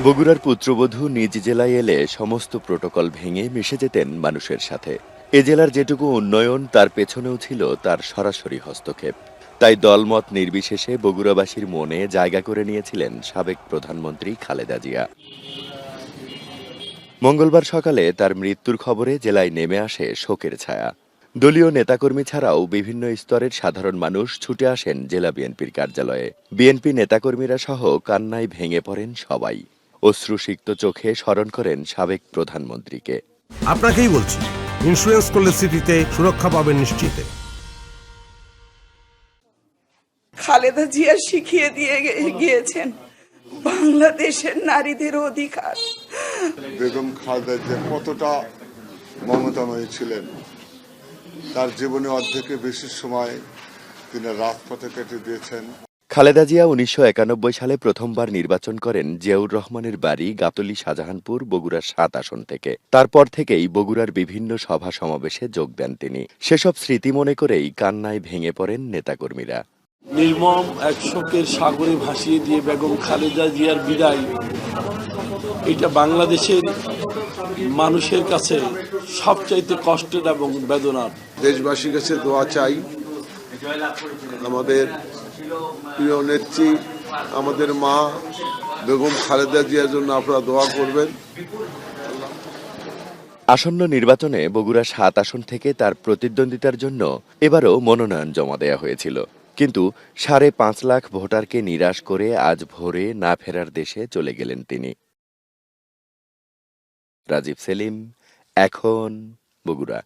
বগুড়ার পুত্রবধূ নিজ জেলায় এলে সমস্ত প্রোটোকল ভেঙে মিশে যেতেন মানুষের সাথে। এ জেলার যেটুকু উন্নয়ন তার পেছনেও ছিল তার সরাসরি হস্তক্ষেপ। তাই দলমত নির্বিশেষে বগুড়াবাসীর মনে জায়গা করে নিয়েছিলেন সাবেক প্রধানমন্ত্রী খালেদা জিয়া। মঙ্গলবার সকালে তার মৃত্যুর খবরে জেলায় নেমে আসে শোকের ছায়া। দলীয় নেতাকর্মী ছাড়াও বিভিন্ন স্তরের সাধারণ মানুষ ছুটে আসেন জেলা বিএনপির কার্যালয়ে। বিএনপি নেতাকর্মীরা সহ কান্নায় ভেঙে পড়েন সবাই। অশ্রুসিক্ত চোখে স্মরণ করেন সাবেক প্রধানমন্ত্রীকে। আপনাকেই বলছি, ইন্স্যুরেন্স করলে সিটিতে সুরক্ষা পাবেন নিশ্চিত। খালেদা জিয়া শিখিয়ে দিয়ে গিয়েছেন বাংলাদেশের নারীদের অধিকার। বেগম খালেদা জিয়া কতটা মমতাময়ী ছিলেন, তার জীবনে অর্ধেকের বেশি সময় তিনি রাজপথে কেটে দিয়েছেন। খালেদা জিয়া ১৯৯১ সালে প্রথমবার নির্বাচন করেন জিয়াউর রহমানের বাড়ি গাবতলী শাহজাহানপুর বগুড়ার ৭ আসন থেকে। তারপর থেকেই বগুড়ার বিভিন্ন সভা সমাবেশে যোগ দেন তিনি। সেসব স্মৃতি মনে করেই কান্নায় ভেঙে পড়েন নেতাকর্মীরা। নির্মম এক শোকের সাগরে ভাসিয়ে দিয়ে বেগম খালেদা জিয়ার বিদায়, এটা বাংলাদেশের মানুষের কাছে সবচাইতে কষ্টের এবং বেদনার। দেশবাসীর কাছে দোয়া চাই, আমাদের প্রিয় নেত্রী, আমাদের মা বেগম খালেদা জিয়ার জন্য আপনারা দোয়া করবেন। আসন্ন নির্বাচনে বগুড়া ৭ আসন থেকে তার প্রতিদ্বন্দ্বিতার জন্য এবারও মনোনয়ন জমা দেয়া হয়েছিল। কিন্তু ৫.৫ লাখ ভোটারকে নিরাশ করে আজ ভোরে না ফেরার দেশে চলে গেলেন তিনি। রাজীব সেলিম, এখন, বগুড়া।